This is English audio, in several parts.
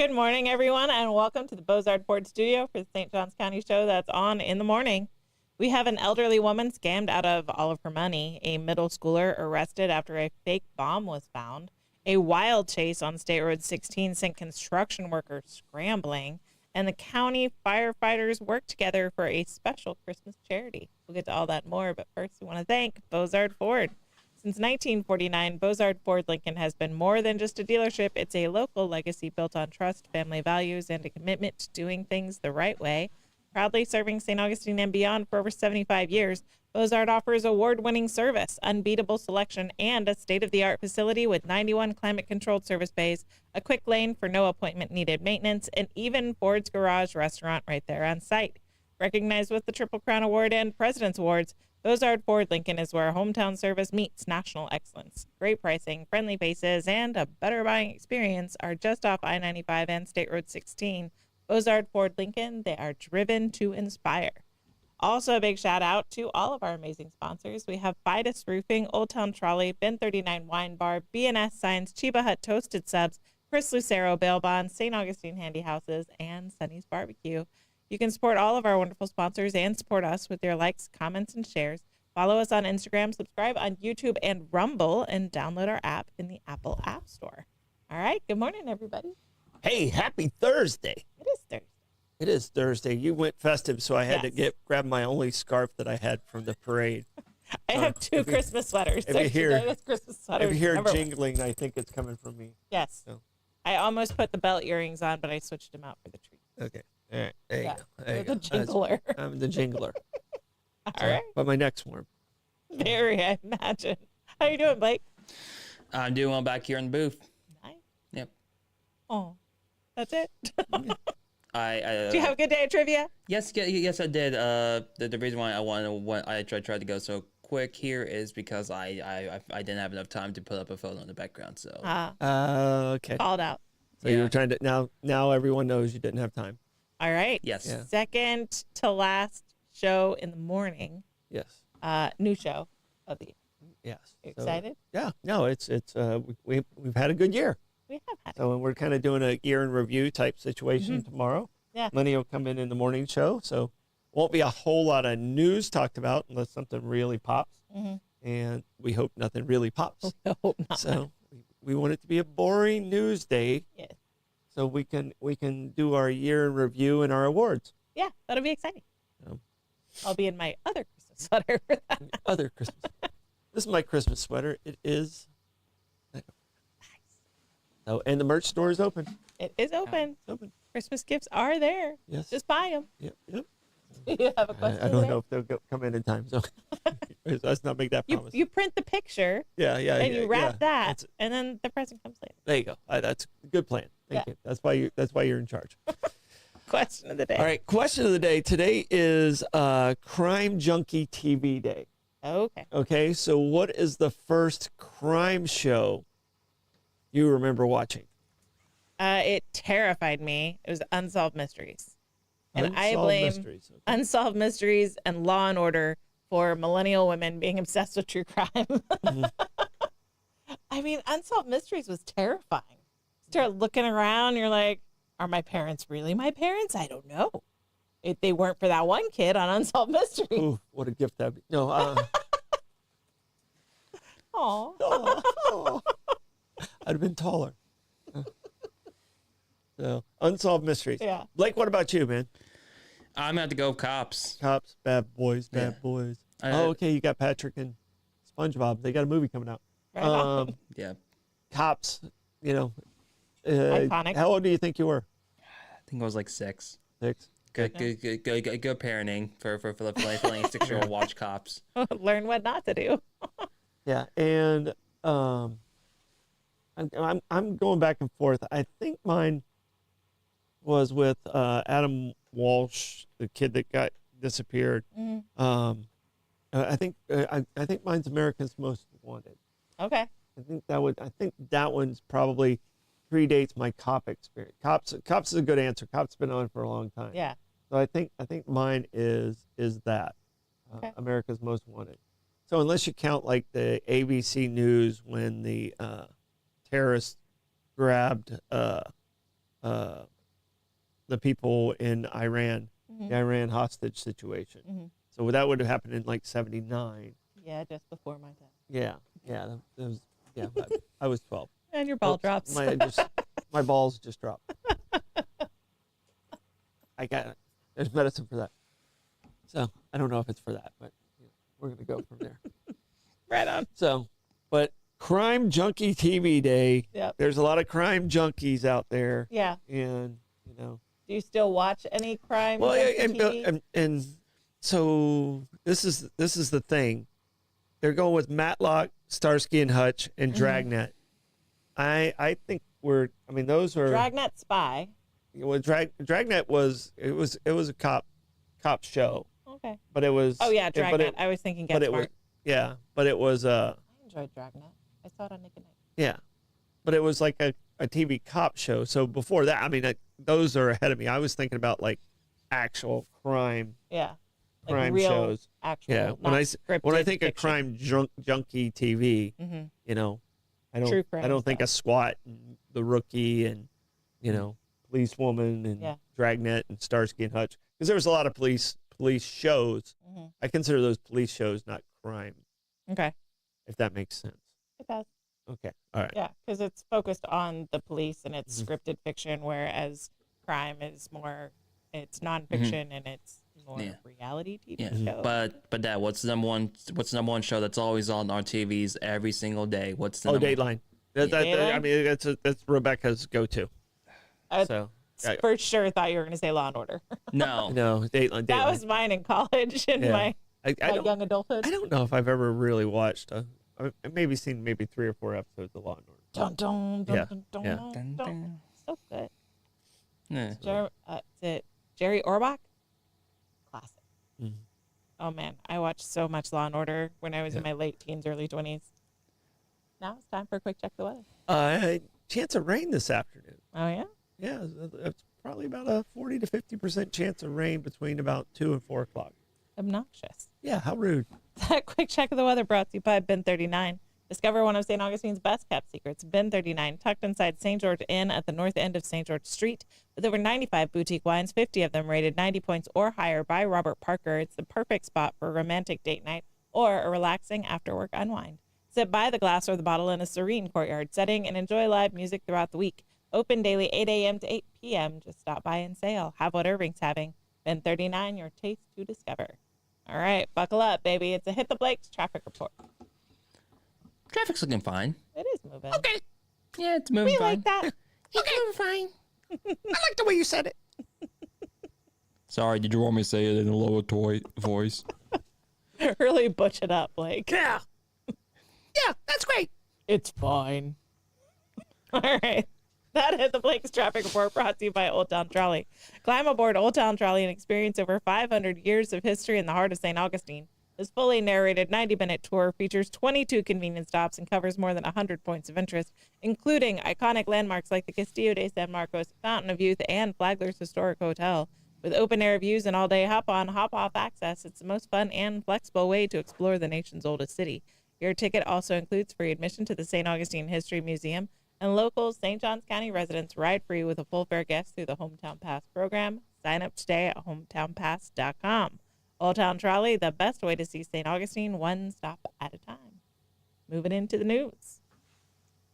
Good morning, everyone, and welcome to the Bozard Ford studio for the St. Johns County show that's on in the morning. We have an elderly woman scammed out of all of her money, a middle schooler arrested after a fake bomb was found, a wild chase on State Road 16 sent construction workers scrambling, and the county firefighters work together for a special Christmas charity. We'll get to all that more, but first we want to thank Bozard Ford. Since 1949, Bozard Ford Lincoln has been more than just a dealership. It's a local legacy built on trust, family values, and a commitment to doing things the right way. Proudly serving St. Augustine and beyond for over 75 years, Bozard offers award-winning service, unbeatable selection, and a state-of-the-art facility with 91 climate-controlled service bays, a quick lane for no appointment-needed maintenance, and even Ford's Garage restaurant right there on site. Recognized with the Triple Crown Award and President's Awards, Bozard Ford Lincoln is where hometown service meets national excellence. Great pricing, friendly faces, and a better buying experience are just off I-95 and State Road 16. Bozard Ford Lincoln, they are driven to inspire. Also, a big shout out to all of our amazing sponsors. We have Fidus Roofing, Old Town Trolley, Ben 39 Wine Bar, B&S Signs, Chiba Hut Toasted Subs, Chris Lucero Bail Bonds, St. Augustine Handy Houses, and Sonny's Barbecue. You can support all of our wonderful sponsors and support us with your likes, comments, and shares. Follow us on Instagram, subscribe on YouTube and Rumble, and download our app in the Apple App Store. All right, good morning, everybody. Hey, happy Thursday. It is Thursday. It is Thursday. You went festive, so I had to grab my only scarf that I had from the parade. I have two Christmas sweaters. If you hear, Christmas sweaters. if you hear jingling, I think it's coming from me. Yes. So. I almost put the belt earrings on, but I switched them out for the tree. Okay. All right. There you go. There you the go. jingler. I'm the jingler. All right. But my neck's warm. Very, I imagine. How you doing, Blake? I'm doing well back here in the booth. Nice. Yep. Oh, that's it? Do Do you have a good day at trivia? Yes, I did. The reason why I tried to go so quick here is because I didn't have enough time to put up a photo in the background. So. Okay. Called out. So you were trying to now everyone knows you didn't have time. All right. Yes. Yeah. Second to last show in the morning. Yes. New show of the year. Yes. You excited? Yeah. No, it's we've had a good year. We have had it. So we're kind of doing a year in review type situation tomorrow. Yeah. Lenny will come in the morning show, so won't be a whole lot of news talked about unless something really pops. And we hope nothing really pops. I hope not. So we want it to be a boring news day. Yeah. So we can do our year in review and our awards. Yeah, that'll be exciting. Um, I'll be in my other Christmas sweater for that. Other Christmas. This is my Christmas sweater. It is. Nice. Oh, and the merch store is open. It is open. It's open. Christmas gifts are there. Yes. Just buy them. Yep. You have a question I don't today? know if they'll come in time. So let's not make that promise. You print the picture Yeah. and you wrap that, That's- and then the present comes later. There you go. That's a good plan. Thank Yeah. you. That's why you're in charge. Question of the day. All right. Question of the day. Today is Crime Junkie TV Day. Okay. Okay. So what is the first crime show you remember watching? It terrified me. It was Unsolved Mysteries. And I Unsolved blame Mysteries. Okay. Unsolved Mysteries and Law and Order for millennial women being obsessed with true crime. I mean, Unsolved Mysteries was terrifying. Start looking around, you're like, are my parents really my parents? I don't know. If they weren't for that one kid on Unsolved Mysteries. Ooh, what a gift that'd be. No. Aw. I'd have been taller. So, Unsolved Mysteries. Yeah. Blake, what about you, man? I'm gonna have to go Cops. Cops, bad boys. I- Okay, you got Patrick and SpongeBob. They got a movie coming out. Right on. Yeah. Cops, Iconic. How old do you think you were? I think I was like 6. 6. Good parenting for letting a 6-year-old watch Cops. Learn what not to do. Yeah, and I'm going back and forth. I think mine was with Adam Walsh, the kid that got disappeared. I think mine's America's Most Wanted. Okay. I think that one's probably predates my cop experience. Cops is a good answer. Cops been on for a long time. Yeah. So I think mine is that Okay. America's Most Wanted. So unless you count like the ABC News when the terrorists grabbed the people in Iran, the Iran hostage situation. So that would have happened in like 79. Yeah, just before my time. Yeah, that was, yeah. I was 12. And your ball Oops, drops. my balls just dropped. I got it. There's medicine for that. So I don't know if it's for that, but we're gonna go from there. Right on. So, but Crime Junkie TV Day. Yep. There's a lot of crime junkies out there. Yeah. And Do you still watch any crime? Well, TV? and so this is the thing. They're going with Matlock, Starsky and Hutch, and Dragnet. I think those are Dragnet Spy. Well, Dragnet was a cop show. Okay. But it was. Oh yeah, Dragnet. I was thinking Get Smart. But it was I enjoyed Dragnet. I saw it on Nick at Night. Yeah, but it was like a TV cop show. So before that, those are ahead of me. I was thinking about like actual crime. Yeah. Like crime real, shows. Actual. Yeah. When I think of crime junkie TV, I don't think of SWAT and The Rookie and Policewoman and Dragnet and Starsky and Hutch, because there was a lot of police shows. I consider those police shows not crime. Okay. If that makes sense. It does. Okay. All right. Yeah, because it's focused on the police and it's scripted fiction, whereas crime is more, it's nonfiction and it's more reality TV show. But Dad, what's the number one show that's always on our TVs every single day? What's the Dateline. Dateline? That's Rebecca's go-to. So for sure thought you were going to say Law and Order. No, Dateline. That was mine in college and my young adulthood. I don't know if I've ever really watched. I've maybe seen 3 or 4 episodes of Law and Order. Dun, dun, dun, dun, dun, dun, dun. So good. Yeah. Is it Jerry Orbach? Classic. Oh man, I watched so much Law and Order when I was in my late teens, early 20s. Now it's time for a quick check of the weather. Chance of rain this afternoon. Oh yeah? Yeah, it's probably about a 40 to 50% chance of rain between about 2 and 4 o'clock. Obnoxious. Yeah, how rude. That quick check of the weather brought to you by Bin 39. Discover one of St. Augustine's best kept secrets. Bin 39, tucked inside St. George Inn at the north end of St. George Street. With over 95 boutique wines, 50 of them rated 90 points or higher by Robert Parker, it's the perfect spot for a romantic date night or a relaxing after-work unwind. Sit by the glass or the bottle in a serene courtyard setting and enjoy live music throughout the week. Open daily 8 a.m. to 8 p.m. Just stop by and say, I'll have what Irving's having. Bin 39, your taste to discover. All right, buckle up, baby. It's a Hit the Blakes traffic report. Traffic's looking fine. It is moving. Okay. Yeah, it's moving fine. We like that. Okay. Moving fine. I like the way you said it. Sorry, did you want me to say it in a lower voice? Really butch it up, Blake. Yeah. Yeah, that's great. It's fine. All right. That Hit the Blake's traffic report brought to you by Old Town Trolley. Climb aboard Old Town Trolley and experience over 500 years of history in the heart of St. Augustine. This fully narrated 90-minute tour features 22 convenient stops and covers more than 100 points of interest, including iconic landmarks like the Castillo de San Marcos, Fountain of Youth, and Flagler's Historic Hotel. With open-air views and all-day hop-on, hop-off access, it's the most fun and flexible way to explore the nation's oldest city. Your ticket also includes free admission to the St. Augustine History Museum, and local St. Johns County residents ride free with a full fare guest through the Hometown Pass program. Sign up today at hometownpass.com. Old Town Trolley, the best way to see St. Augustine one stop at a time. Moving into the news.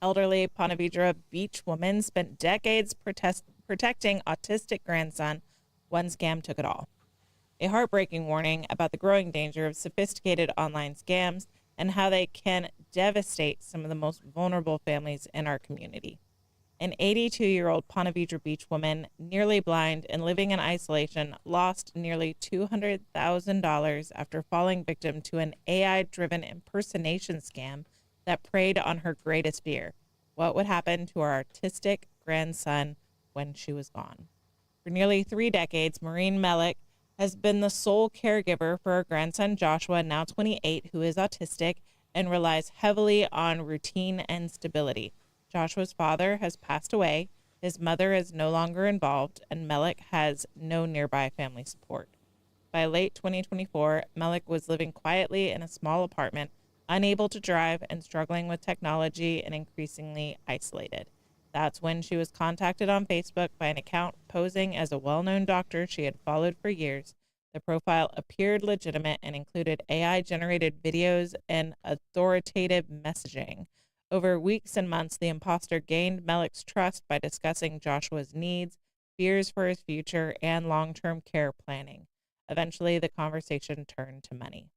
Elderly Ponte Vedra beach woman spent decades protecting autistic grandson. One scam took it all. A heartbreaking warning about the growing danger of sophisticated online scams and how they can devastate some of the most vulnerable families in our community. An 82-year-old Ponte Vedra Beach woman, nearly blind and living in isolation, lost nearly $200,000 after falling victim to an AI-driven impersonation scam that preyed on her greatest fear: what would happen to her autistic grandson when she was gone. For nearly 3 decades, Maureen Mellick has been the sole caregiver for her grandson Joshua, now 28, who is autistic and relies heavily on routine and stability. Joshua's father has passed away, his mother is no longer involved, and Mellick has no nearby family support. By late 2024, Mellick was living quietly in a small apartment, unable to drive and struggling with technology and increasingly isolated. That's when she was contacted on Facebook by an account posing as a well-known doctor she had followed for years. The profile appeared legitimate and included AI-generated videos and authoritative messaging. Over weeks and months, the imposter gained Melick's trust by discussing Joshua's needs, fears for his future, and long-term care planning. Eventually, the conversation turned to money.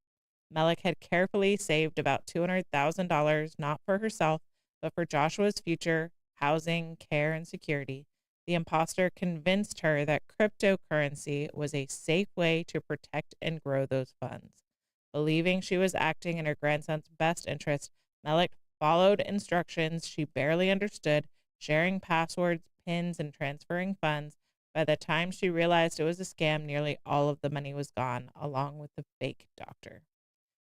Melick had carefully saved about $200,000, not for herself, but for Joshua's future, housing, care, and security. The imposter convinced her that cryptocurrency was a safe way to protect and grow those funds. Believing she was acting in her grandson's best interest, Melick followed instructions she barely understood, sharing passwords, pins, and transferring funds. By the time she realized it was a scam, nearly all of the money was gone, along with the fake doctor.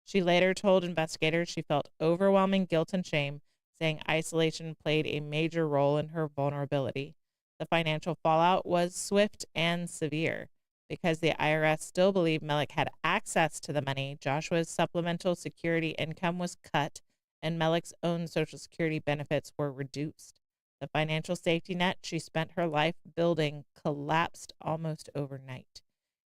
She later told investigators she felt overwhelming guilt and shame, saying isolation played a major role in her vulnerability. The financial fallout was swift and severe. Because the IRS still believed Melick had access to the money, Joshua's supplemental security income was cut, and Melick's own Social Security benefits were reduced. The financial safety net she spent her life building collapsed almost overnight.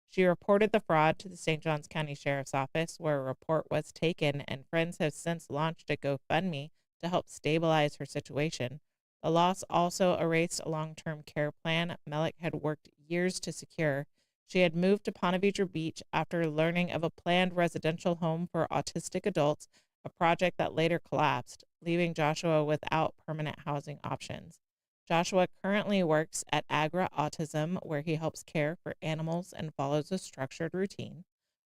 She reported the fraud to the St. Johns County Sheriff's Office, where a report was taken, and friends have since launched a GoFundMe to help stabilize her situation. The loss also erased a long-term care plan Melick had worked years to secure. She had moved to Ponte Vedra Beach after learning of a planned residential home for autistic adults, a project that later collapsed, leaving Joshua without permanent housing options. Joshua currently works at Agra Autism, where he helps care for animals and follows a structured routine.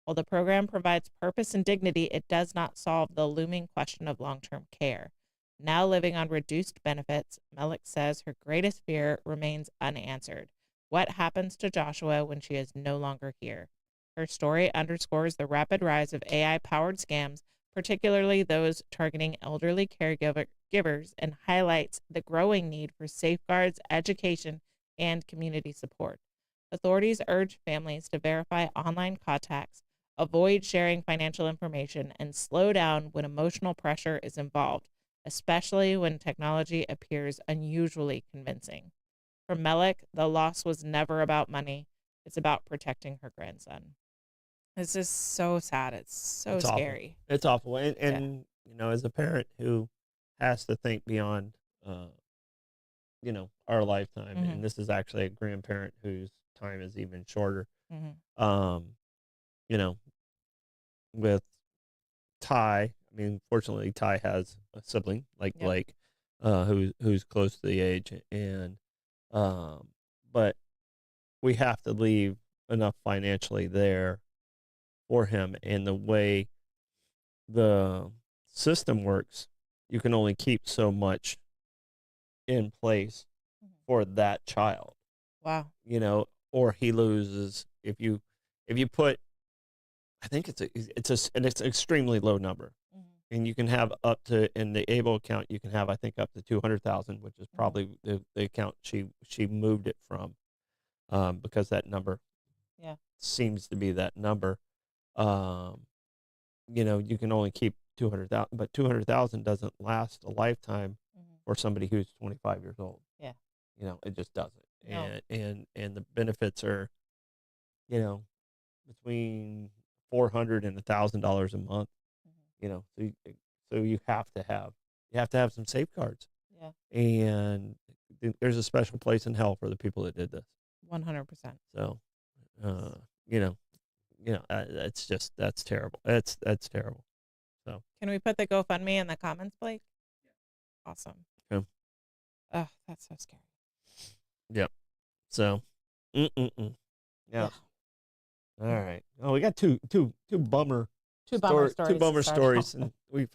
While the program provides purpose and dignity, it does not solve the looming question of long-term care. Now living on reduced benefits, Melick says her greatest fear remains unanswered. What happens to Joshua when she is no longer here? Her story underscores the rapid rise of AI-powered scams, particularly those targeting elderly caregivers, and highlights the growing need for safeguards, education, and community support. Authorities urge families to verify online contacts, avoid sharing financial information, and slow down when emotional pressure is involved, especially when technology appears unusually convincing. For Melick, the loss was never about money. It's about protecting her grandson. It's just so sad. It's so It's scary. Awful. It's awful. And you know, as a parent who has to think beyond, you know, our lifetime, and this is actually a grandparent whose time is even shorter. You know, with Ty, I mean, fortunately, Ty has a sibling like Blake, who's close to the age, and but we have to leave enough financially there for him. And the way the system works, you can only keep so much in place for that child. Wow. You know, or he loses if you put, I think it's an extremely low number. And you can have up to, in the ABLE account, you can have, I think, up to 200,000, which is probably the account she moved it from, because that number seems to be that number. You know, you can only keep 200,000, but 200,000 doesn't last a lifetime for somebody who's 25 years old. Yeah. You know, it just doesn't. No. And the benefits are, you know, between $400 and $1,000 a month. You know, so you have to have some safeguards. Yeah. And there's a special place in hell for the people that did this. 100%. So, you know, that's terrible. That's terrible. So, can we put the GoFundMe in the comments, Blake? Yeah. Awesome. Okay. Oh, that's so scary. Yep. So, yeah. All right. Oh, we got two bummer. Two bummer stories. Two bummer stories, and we're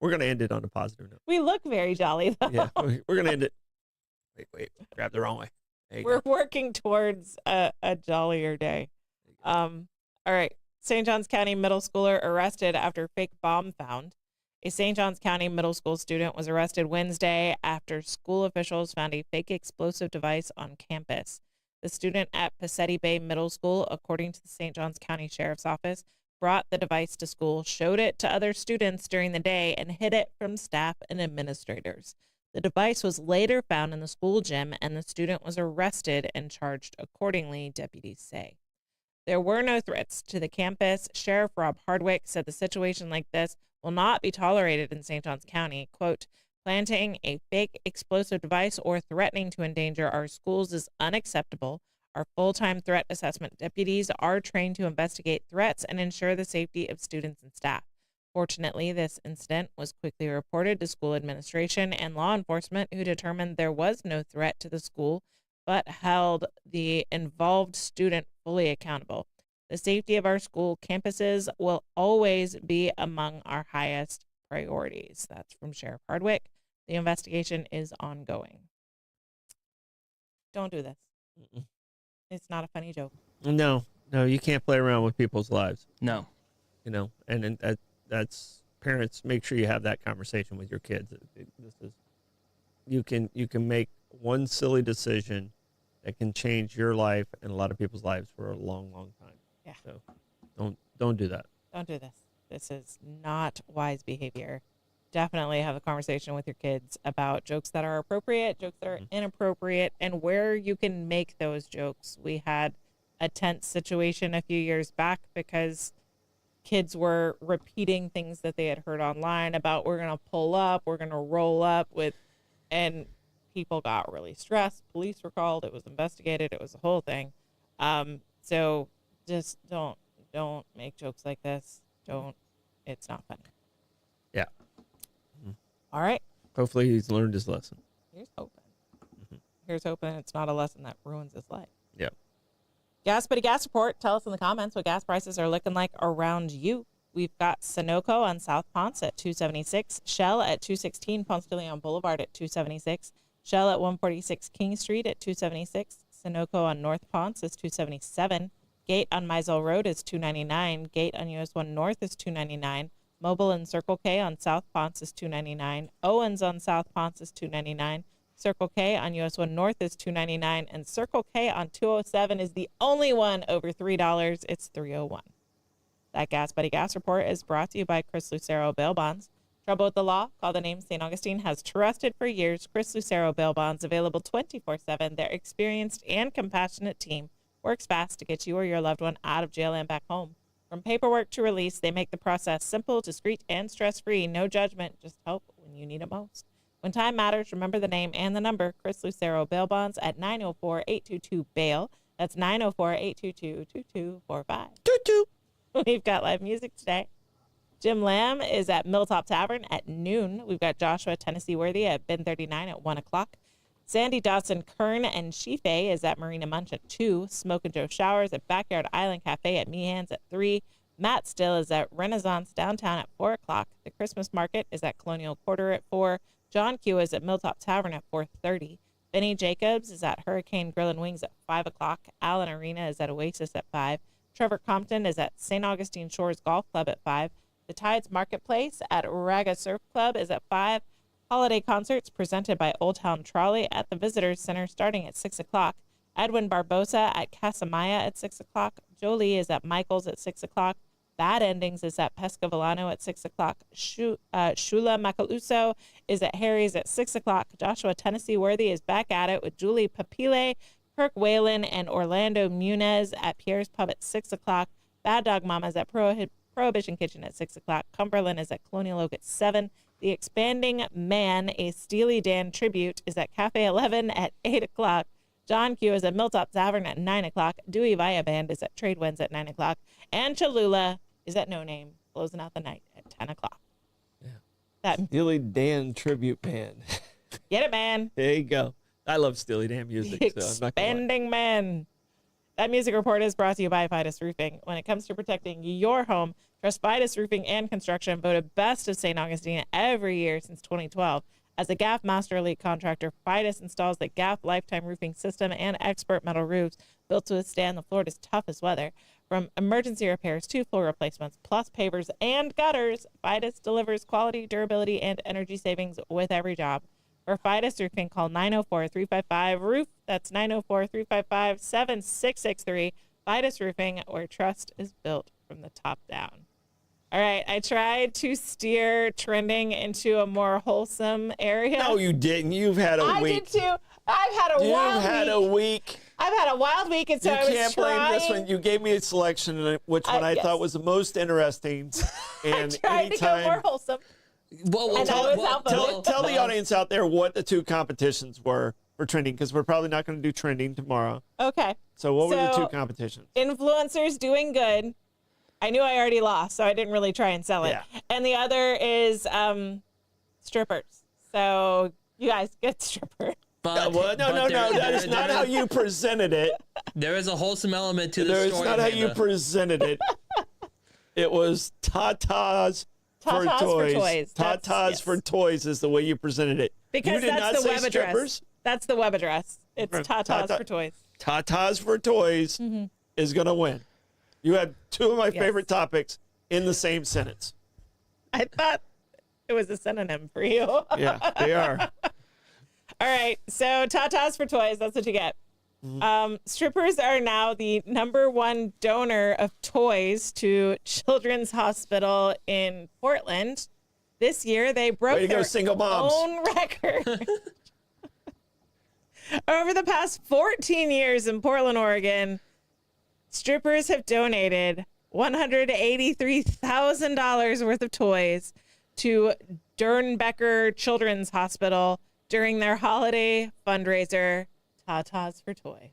going to end it on a positive note. We look very jolly, though. Yeah, we're going to end it. Wait, grab the wrong way. We're working towards a jollier day. All right. St. Johns County middle schooler arrested after fake bomb found. A St. Johns County middle school student was arrested Wednesday after school officials found a fake explosive device on campus. The student at Passetti Bay Middle School, according to the St. Johns County Sheriff's Office, brought the device to school, showed it to other students during the day, and hid it from staff and administrators. The device was later found in the school gym, and the student was arrested and charged accordingly, deputies say. There were no threats to the campus. Sheriff Rob Hardwick said the situation like this will not be tolerated in St. Johns County. Quote, planting a fake explosive device or threatening to endanger our schools is unacceptable. Our full-time threat assessment deputies are trained to investigate threats and ensure the safety of students and staff. Fortunately, this incident was quickly reported to school administration and law enforcement, who determined there was no threat to the school, but held the involved student fully accountable. The safety of our school campuses will always be among our highest priorities. That's from Sheriff Hardwick. The investigation is ongoing. Don't do this. Mm-mm. It's not a funny joke. No, you can't play around with people's lives. No. And that's parents. Make sure you have that conversation with your kids. You can make one silly decision that can change your life and a lot of people's lives for a long, long time. Yeah. So don't do that. Don't do this. This is not wise behavior. Definitely have a conversation with your kids about jokes that are appropriate, jokes that are inappropriate, and where you can make those jokes. We had a tense situation a few years back because kids were repeating things that they had heard online about we're going to pull up, we're going to roll up with, and people got really stressed. Police were called. It was investigated. It was a whole thing. So just don't make jokes like this. It's not funny. Yeah. All right. Hopefully he's learned his lesson. Here's hoping. Here's hoping it's not a lesson that ruins his life. Yep. Gas Buddy Gas Report. Tell us in the comments what gas prices are looking like around you. We've got Sunoco on South Ponce at $2.76, Shell at $2.16, Ponce de Leon Boulevard at $2.76, Shell at 146 King Street at $2.76, Sunoco on North Ponce is $2.77, Gate on Mizell Road is $2.99, Gate on US 1 North is $2.99, Mobile and Circle K on South Ponce is $2.99, Owens on South Ponce is $2.99, Circle K on US 1 North is $2.99, and Circle K on 207 is the only one over $3. It's $3.01. That Gas Buddy Gas Report is brought to you by Chris Lucero Bail Bonds. Trouble with the law? Call the name St. Augustine has trusted for years. Chris Lucero Bail Bonds, available 24/7. Their experienced and compassionate team works fast to get you or your loved one out of jail and back home. From paperwork to release, they make the process simple, discreet, and stress-free. No judgment, just help when you need it most. When time matters, remember the name and the number. Chris Lucero Bail Bonds at 904-822-BAIL. That's 904-822-2245. Toot. We've got live music today. Jim Lamb is at Milltop Tavern at noon. We've got Joshua Tennessee Worthy at Ben 39 at 1 o'clock. Sandy Dawson Kern and Shife is at Marina Munch at 2. Smoke and Joe Showers at Backyard Island Cafe at Meehan's at 3. Matt Still is at Renaissance Downtown at 4 o'clock. The Christmas Market is at Colonial Quarter at 4. John Q is at Milltop Tavern at 4:30. Benny Jacobs is at Hurricane Grill and Wings at 5 o'clock. Allen Arena is at Oasis at 5. Trevor Compton is at St. Augustine Shores Golf Club at 5. The Tides Marketplace at Raga Surf Club is at 5. Holiday concerts presented by Old Town Trolley at the Visitors Center starting at 6 o'clock. Edwin Barbosa at Casamaya at 6 o'clock. Jolie is at Michael's at 6 o'clock. Bad Endings is at Pescavillano at 6 o'clock. Shula Macaluso is at Harry's at 6 o'clock. Joshua Tennessee Worthy is back at it with Julie Papile, Kirk Whalen, and Orlando Munez at Pierre's Pub at 6 o'clock. Bad Dog Mama's at Prohibition Kitchen at 6 o'clock. Cumberland is at Colonial Oak at 7. The Expanding Man, a Steely Dan tribute, is at Cafe 11 at 8 o'clock. John Q is at Milltop Tavern at 9 o'clock. Dewey Via Band is at Trade Winds at 9 o'clock. And Cholula is at No Name, closing out the night at 10 o'clock. Yeah. That, Steely Dan tribute band. get it, man. There you go. I love Steely Dan music. The So I'm not gonna lie. Expanding Man. That music report is brought to you by Fidus Roofing. When it comes to protecting your home, trust Fidus Roofing and Construction, voted best of St. Augustine every year since 2012. As a GAF Master Elite contractor, Fidus installs the GAF Lifetime Roofing System and expert metal roofs built to withstand the Florida's toughest weather. From emergency repairs to full replacements, plus pavers and gutters, Fidus delivers quality, durability, and energy savings with every job. For Fidus Roofing, call 904-355-ROOF. That's 904-355-7663. Fidus Roofing, where trust is built from the top down. All right. I tried to steer trending into a more wholesome area. No, you didn't. You've had a I week. did too. I've had a wild You've had week. a week. I've had a wild week, and so You I was can't trying. blame this one. You gave me a selection, and which one I yes. thought was the most interesting. And I tried to go more wholesome. Well, And I was outvoted. tell the audience out there what the two competitions were for trending, because we're probably not going to do trending tomorrow. Okay. So what were the So- two competitions? Influencers doing good. I knew I already lost, so I didn't really try and sell it. Yeah. And the other is strippers. So you guys get stripper. But, No, but no. there- That is not how you presented it. There is a wholesome element to the That is story. not how you Amanda. presented it. It was Tatas for Tatas for toys. toys. That's- Tatas yes. for toys is the way you presented it. Because you did that's not the say web address. strippers. That's the web address. It's Right. Tatas Tata- for toys. Tatas for toys is going to win. You had two of my Yes. favorite topics in the same sentence. I thought it was a synonym for you. All Yeah, they are. right. So Tatas for toys. That's what you get. Strippers are now the #1 donor of toys to Children's Hospital in Portland. This year, they broke Way to go, their single moms. own record. Over the past 14 years in Portland, Oregon, strippers have donated $183,000 worth of toys to Dernbecker Children's Hospital during their holiday fundraiser, Tatas for Toys.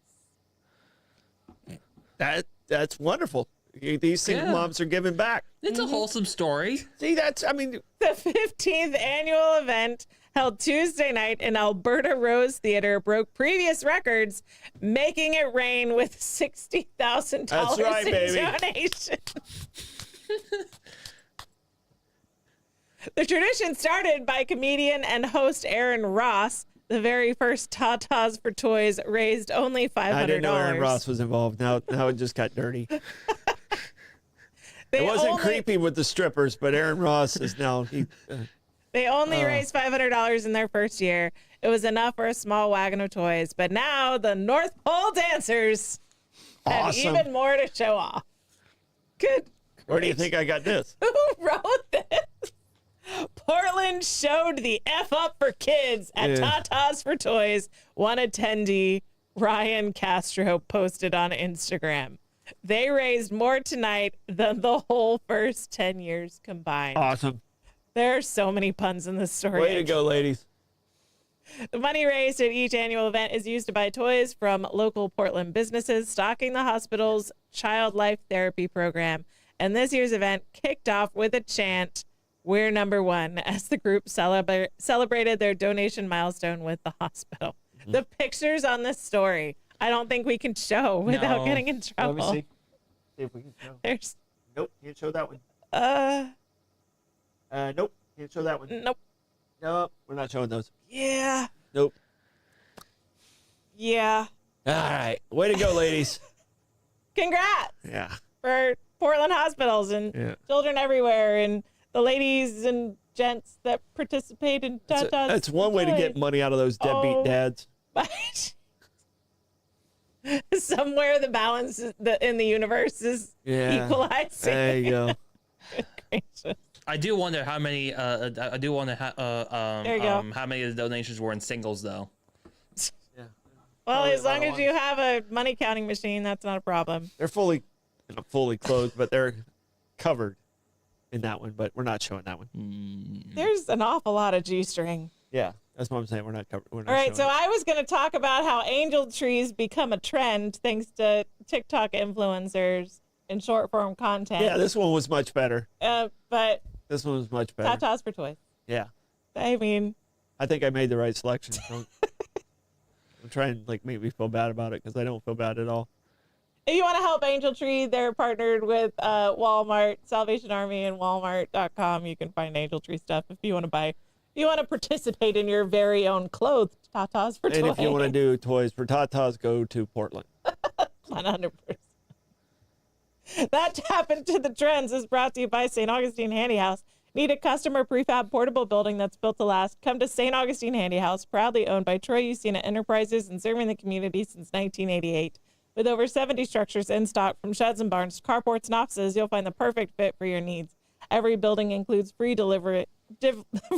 That's wonderful. These single Yeah. moms are giving back. It's a wholesome story. See, I mean, The 15th annual event, held Tuesday night in Alberta Rose Theater, broke previous records, making it rain with $60,000 That's right, in baby. donations. The tradition started by comedian and host Aaron Ross. The very first Tatas for Toys raised only $500. I didn't know Aaron Ross was involved. Now it just got dirty. They It wasn't only- creepy with the strippers, but Aaron Ross is now. They only raised $500 in their first year. It was enough for a small wagon of toys. But now the North Pole dancers have Awesome. even more to show off. Good. Where do you think I got this? Who wrote this? Portland showed the F up for kids at Yeah. Tatas for Toys. One attendee, Ryan Castro, posted on Instagram. They raised more tonight than the whole first 10 years combined. Awesome. There are so many puns in this story. Way to go, ladies. The money raised at each annual event is used to buy toys from local Portland businesses, stocking the hospital's child life therapy program. And this year's event kicked off with a chant, "We're #1," as the group celebrated their donation milestone with the hospital. The pictures on this story, I don't think we can show without No. getting in Let trouble. me see. See if we can show. There's, Nope, can't show that one. nope, Nope, can't show that one. Nope, we're not showing those. yeah, Nope. yeah. All right, way to go, ladies. Congrats Yeah. for Portland hospitals and Yeah. children everywhere and the ladies and gents that participate in Tatas. That's one way to get Toys. money out of those deadbeat Oh. dads. But somewhere the balance in the universe is Yeah. equalizing. There you go. Gracious. I do wonder how many. I do wonder There you go. how many of the donations were in singles though. Yeah. Well, Probably as a lot long of as you have a money counting machine, that's not a problem. They're not fully clothed, but they're covered in that one. But we're not showing that one. There's an awful lot of G-string. Yeah, that's what I'm saying. We're not covered. We're not All right, showing so it. I was going to talk about how angel trees become a trend thanks to TikTok influencers and short form content. Yeah, this one was much better. But This one was much better. Tatas for toys. Yeah, I mean, I think I made the right selection. I'm trying to make me feel bad about it because I don't feel bad at all. if you want to help Angel Tree, they're partnered with Walmart, Salvation Army, and Walmart.com. You can find Angel Tree stuff if you want to buy. If you want to participate in your very own clothed Tatas for And toys. if you want to do toys for Tatas, go to Portland. 100%. That happened to the trends is brought to you by St. Augustine Handy House. Need a customer prefab portable building that's built to last? Come to St. Augustine Handy House, proudly owned by Troy Usina Enterprises and serving the community since 1988. With over 70 structures in stock, from sheds and barns to carports and offices, you'll find the perfect fit for your needs. Every building includes free delivery.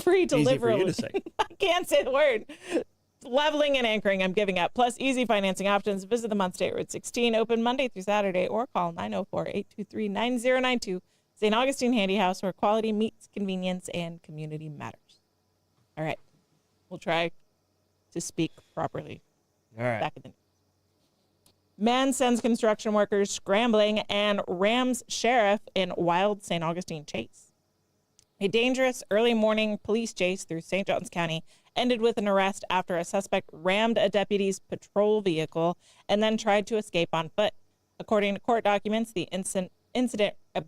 Free Easy for delivery. you to say. I can't say the word. Leveling and anchoring. I'm giving up. Plus easy financing options. Visit them on State Road 16. Open Monday through Saturday, or call 904-823-9092. St. Augustine Handy House, where quality meets convenience and community matters. All right. We'll try to speak properly. All right. Back in the news. Man sends construction workers scrambling and rams sheriff in wild St. Augustine chase. A dangerous early morning police chase through St. Johns County ended with an arrest after a suspect rammed a deputy's patrol vehicle and then tried to escape on foot. According to court documents, the incident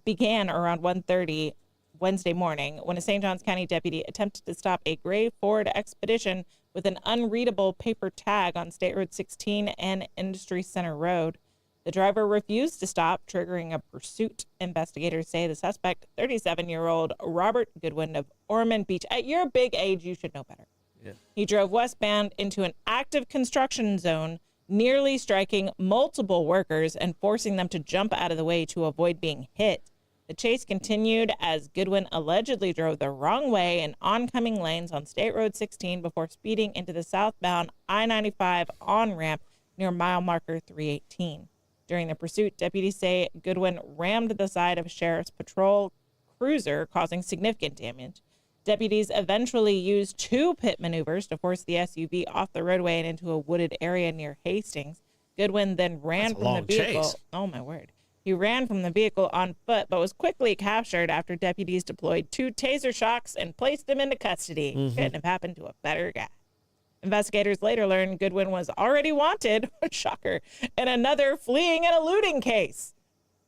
began around 1:30 Wednesday morning when a St. Johns County deputy attempted to stop a gray Ford Expedition with an unreadable paper tag on State Road 16 and Industry Center Road. The driver refused to stop, triggering a pursuit. Investigators say the suspect, 37-year-old Robert Goodwin of Ormond Beach. At your big age, you should know better. Yeah. He drove westbound into an active construction zone, nearly striking multiple workers and forcing them to jump out of the way to avoid being hit. The chase continued as Goodwin allegedly drove the wrong way in oncoming lanes on State Road 16 before speeding into the southbound I-95 on-ramp near mile marker 318. During the pursuit, deputies say Goodwin rammed the side of a sheriff's patrol cruiser, causing significant damage. Deputies eventually used two pit maneuvers to force the SUV off the roadway and into a wooded area near Hastings. Goodwin then ran from the vehicle. Chase. Oh, my word. He ran from the vehicle on foot, but was quickly captured after deputies deployed two taser shocks and placed him into custody. Couldn't have happened to a better guy. Investigators later learned Goodwin was already wanted, shocker, in another fleeing and eluding case.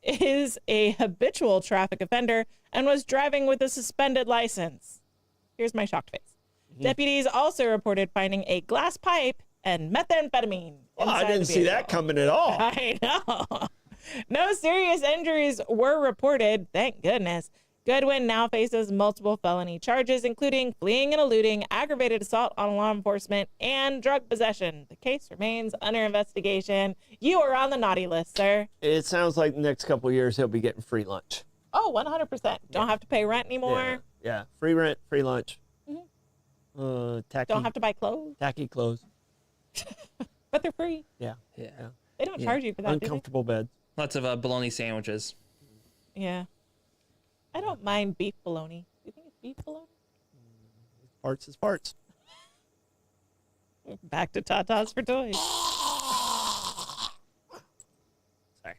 Is a habitual traffic offender and was driving with a suspended license. Here's my shocked face. Deputies also reported finding a glass pipe and methamphetamine. Oh, I inside didn't the see that vehicle. coming at all. I know. No serious injuries were reported, thank goodness. Goodwin now faces multiple felony charges, including fleeing and eluding, aggravated assault on law enforcement, and drug possession. The case remains under investigation. You are on the naughty list, sir. It sounds like the next couple of years he'll be getting free lunch. Oh, 100%. Don't have to pay rent anymore. Yeah. Free rent, free lunch. Tacky. Don't have to buy clothes, Tacky clothes. but they're free. Yeah. Yeah. They don't charge you for that, do Uncomfortable beds. Lots of bologna sandwiches. they? Yeah. I don't mind beef bologna. Do you think it's beef bologna? Parts is parts. Back to Tatas for toys. Sorry.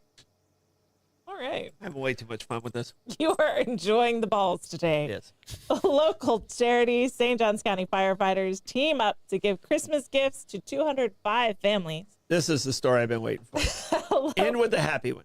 All right. I'm having way too much fun with this. You are enjoying the balls today. Yes. Local charity St. Johns County firefighters team up to give Christmas gifts to 205 families. This is the story I've been waiting for. End with the happy one.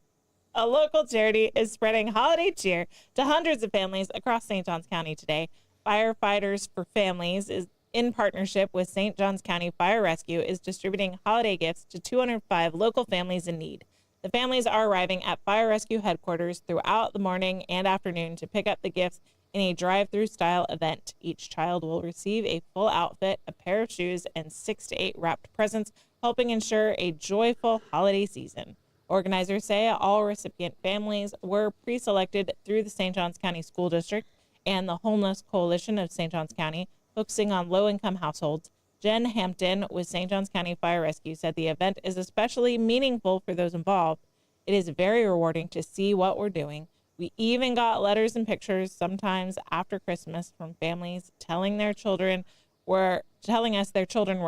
A local charity is spreading holiday cheer to hundreds of families across St. Johns County today. Firefighters for Families is in partnership with St. Johns County Fire Rescue is distributing holiday gifts to 205 local families in need. The families are arriving at Fire Rescue headquarters throughout the morning and afternoon to pick up the gifts in a drive-through style event. Each child will receive a full outfit, a pair of shoes, and 6 to 8 wrapped presents, helping ensure a joyful holiday season. Organizers say all recipient families were pre-selected through the St. Johns County School District and the Homeless Coalition of St. Johns County, focusing on low-income households. Jen Hampton with St. Johns County Fire Rescue said the event is especially meaningful for those involved. It is very rewarding to see what we're doing. We even got letters and pictures sometimes after Christmas from families telling us their children were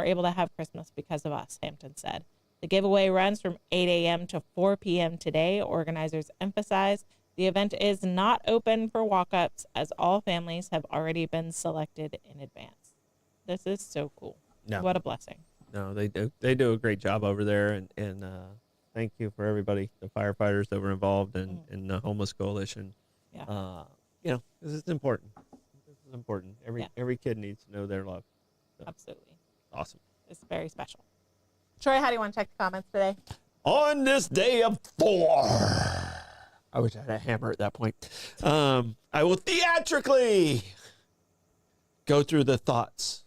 able to have Christmas because of us, Hampton said. The giveaway runs from 8 a.m. to 4 p.m. today. Organizers emphasize the event is not open for walk-ups as all families have already been selected in advance. This is so cool. No. What a blessing. No, they do. They do a great job over there, and thank you for everybody, the firefighters that were involved and the Homeless Coalition. Yeah. This is important. This is important. Every kid needs to know their love. So, Absolutely. awesome. It's very special. Troy, how do you want to check the comments today? On this day of Thor, I wish I had a hammer at that point. I will theatrically go through the thoughts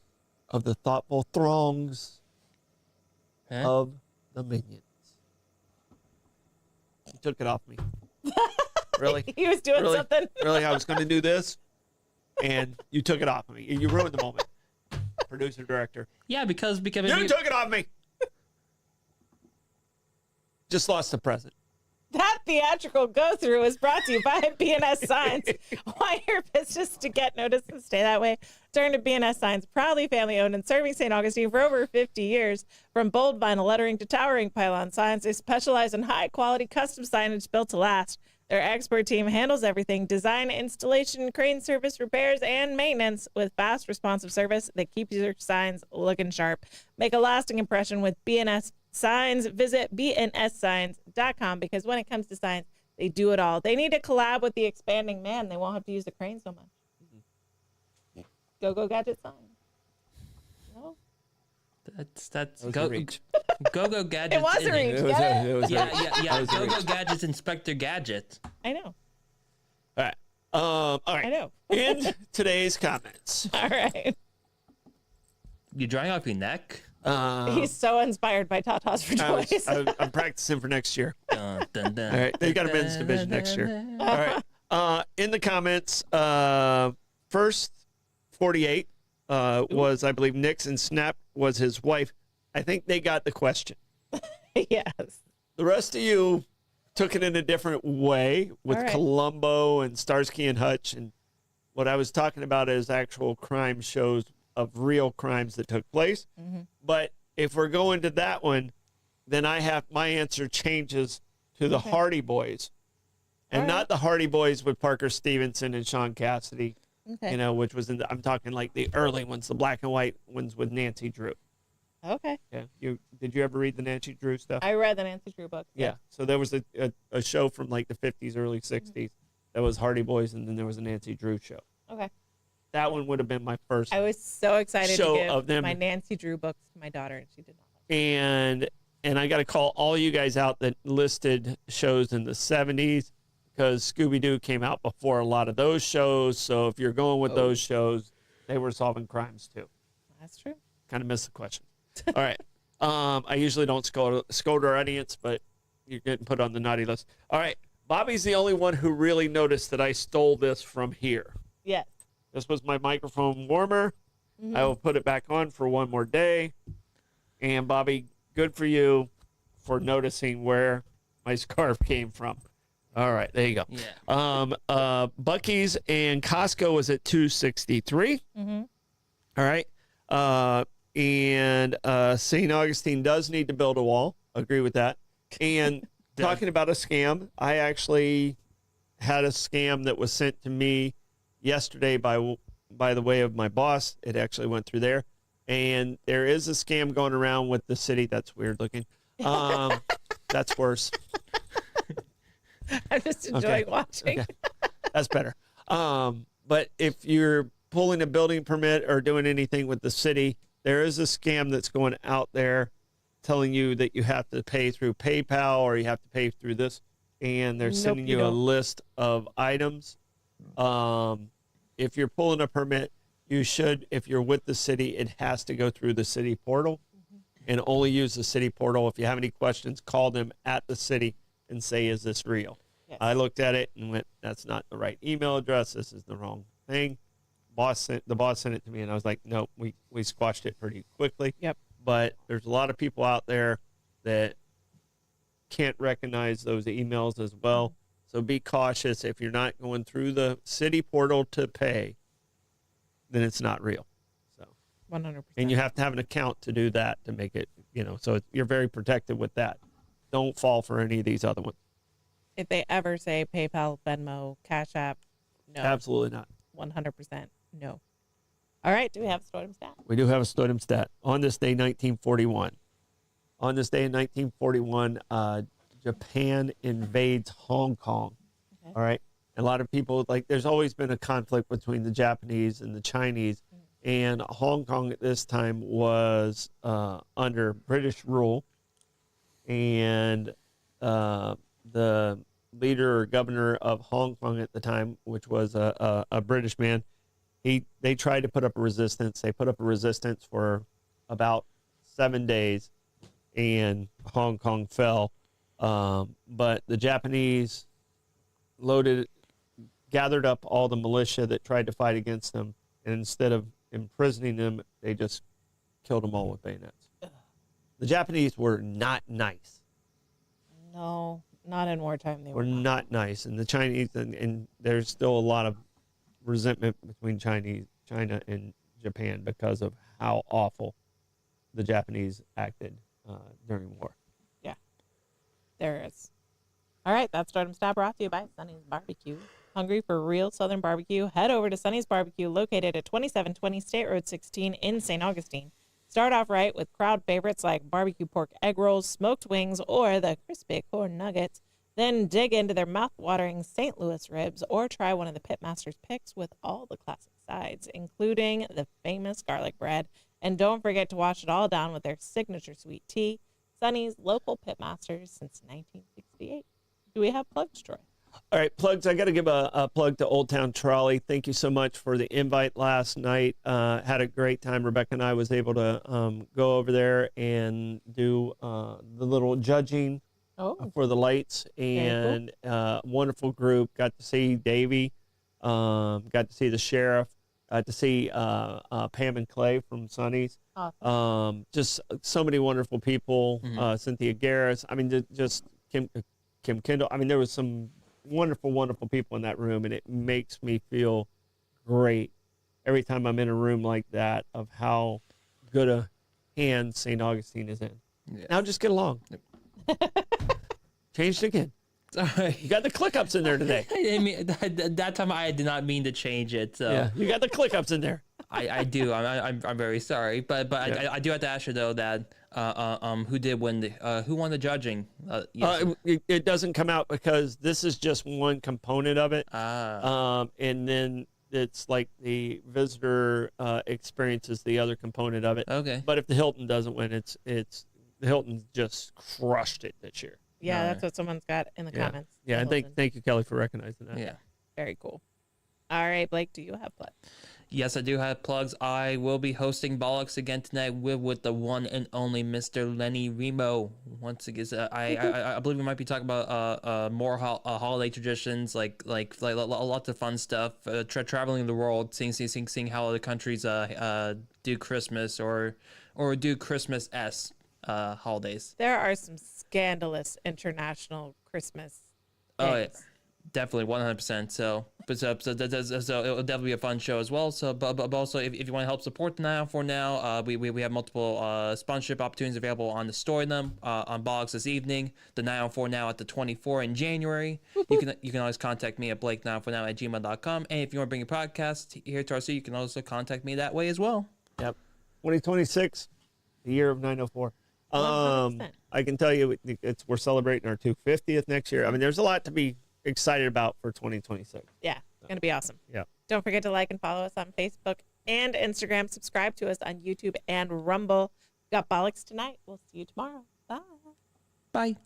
of the thoughtful throngs of the minions. You took it off me. Really? He was doing Really? something. Really, I was going to do this, and you took it off of me. You ruined the moment. Producer, director. Yeah, because You took it off me. Just lost the present. That theatrical go-through is brought to you by BNS Signs. Why your business to get noticed and stay that way? Turn to BNS Signs, proudly family-owned and serving St. Augustine for over 50 years. From bold vinyl lettering to towering pylon signs, they specialize in high-quality custom signage built to last. Their expert team handles everything: design, installation, crane service, repairs, and maintenance with fast, responsive service that keeps your signs looking sharp. Make a lasting impression with BNS Signs. Visit bnssigns.com because when it comes to signs, they do it all. They need to collab with the expanding man. They won't have to use the crane so much. Go Gadget Signs. No? That's That was a reach. Go Gadgets. It was a reach. It was Get a- it? it was a- Yeah. was a Go reach. Gadgets, Inspector Gadget. I know. All right. All right. I know. In today's comments, All right. You drying off your neck? He's so inspired by Tatas for Toys. I'm practicing for next year. Dun, dun, dun, All right, they got a men's division next year. All right. In the comments, first 48 was, I believe, Nick's, and Snap was his wife. I think they got the question. Yes. The rest of you took it in a different way with All right. Columbo and Starsky and Hutch. And what I was talking about is actual crime shows of real crimes that took place. Mm-hmm. But if we're going to that one, then my answer changes to the Hardy Boys. And All not the Hardy Boys with Parker Stevenson and Sean Cassidy, Okay. you know, which was I'm talking like the early ones, the black and white ones with Nancy Drew. Okay. Yeah. Did you ever read the Nancy Drew stuff? I read the Nancy Drew book. Yeah. So there was a show from like the 50s, early 60s that was Hardy Boys, and then there was a Nancy Drew show. Okay. That one would have been my first. I was so excited Show to of give them. my Nancy Drew books to my daughter, and she did not like And I got to call all you guys out that listed shows in the 70s, because Scooby-Doo came out before a lot of those shows. So if you're going with those shows, they were solving crimes too. it. That's true. Kind of missed the question. All right. I usually don't scold our audience, but you're getting put on the naughty list. All right. Bobby's the only one who really noticed that I stole this from here. Yes. This was my microphone warmer. I will put it back on for one more day. And Bobby, good for you for noticing where my scarf came from. All right, there you go. Yeah. Buc-ee's and Costco was at $263. Mm-hmm. All right. And St. Augustine does need to build a wall. Agree with that. And talking about a scam, I actually had a scam that was sent to me yesterday by the way of my boss. It actually went through there. And there is a scam going around with the city. That's weird looking. That's worse. I'm just enjoying Okay. watching. Okay. That's better. But if you're pulling a building permit or doing anything with the city, there is a scam that's going out there telling you that you have to pay through PayPal or you have to pay through this. And they're Nope, sending you you a don't. list of items. If you're pulling a permit, you should, if you're with the city, it has to go through the city portal and only use the city portal. If you have any questions, call them at the city and say, is this real? Yes. I looked at it and went, that's not the right email address. This is the wrong thing. The boss sent it to me, and I was like, no, we squashed it pretty quickly. Yep. But there's a lot of people out there that can't recognize those emails as well. So be cautious. If you're not going through the city portal to pay, then it's not real. So, 100%. and you have to have an account to do that to make it, so you're very protected with that. Don't fall for any of these other ones. If they ever say PayPal, Venmo, Cash App, no. Absolutely not. 100% no. All right. Do we have a Stotem stat? We do have a Stotem stat. On this day, 1941. On this day in 1941, Japan invades Hong Kong. Okay. All right. A lot of people, there's always been a conflict between the Japanese and the Chinese. And Hong Kong at this time was under British rule. And the leader or governor of Hong Kong at the time, which was a British man, they tried to put up a resistance. They put up a resistance for about 7 days, and Hong Kong fell. But the Japanese gathered up all the militia that tried to fight against them, and instead of imprisoning them, they just killed them all with bayonets. The Japanese were not nice. No, not in wartime. They Were not nice, and the Chinese, and there's still a lot of resentment between China and Japan because of how awful the Japanese acted during war. Yeah, there is. All right, that's Stardom Stab brought to you by Sonny's Barbecue. Hungry for real Southern barbecue? Head over to Sonny's Barbecue, located at 2720 State Road 16 in St. Augustine. Start off right with crowd favorites like barbecue pork egg rolls, smoked wings, or the crispy corn nuggets. Then dig into their mouth-watering St. Louis ribs, or try one of the Pitmaster's picks with all the classic sides, including the famous garlic bread. And don't forget to wash it all down with their signature sweet tea. Sonny's, local Pitmasters since 1968. Do we have plugs, Troy? All right, plugs. I got to give a plug to Old Town Trolley. Thank you so much for the invite last night. Had a great time. Rebecca and I was able to go over there and do the little judging for the lights, and cool. Wonderful group. Got to see Davey. Got to see the sheriff. Got to see Pam and Clay from Sonny's. Awesome. Just so many wonderful people. Mm-hmm. Cynthia Garris. I mean, just Kim Kendall. I mean, there was some wonderful people in that room, and it makes me feel great every time I'm in a room like that of how good a hand St. Augustine is in. Yeah. Now just get along. Changed again. Sorry. You got the click-ups in there today. I didn't mean, that time I did not mean to change it. So yeah, you got the click-ups in there. I do. I'm very sorry, but yeah. I do have to ask you though that who won the judging? Yes. It doesn't come out because this is just one component of it. And then it's like the visitor experience is the other component of it. Okay. But if the Hilton doesn't win, it's the Hilton just crushed it this year. Yeah, that's what someone's got in the comments. Yeah, and thank you, Kelly, for recognizing that. Yeah. Very cool. All right, Blake, do you have plugs? Yes, I do have plugs. I will be hosting Bollocks again tonight with the one and only Mr. Lenny Remo. Once again, I believe we might be talking about more holiday traditions, like lots of fun stuff. Traveling the world, seeing how other countries do Christmas or do Christmas-esque holidays. There are some scandalous international Christmas things. Oh yeah. Definitely 100%. So it'll definitely be a fun show as well. So, but also if you want to help support the 904 Now, we have multiple sponsorship opportunities available on the store on Bollocks this evening. The 904 Now at the 24 in January. You can always contact me at blake904now@gmail.com. And if you want to bring your podcast here to our city, you can also contact me that way as well. Yep. 2026, the year of 904. I can tell you we're celebrating our 250th next year. I mean, there's a lot to be excited about for 2026. Yeah, it's going to be awesome. Yeah. Don't forget to like and follow us on Facebook and Instagram. Subscribe to us on YouTube and Rumble. We've got Bollocks tonight. We'll see you tomorrow. Bye. Bye.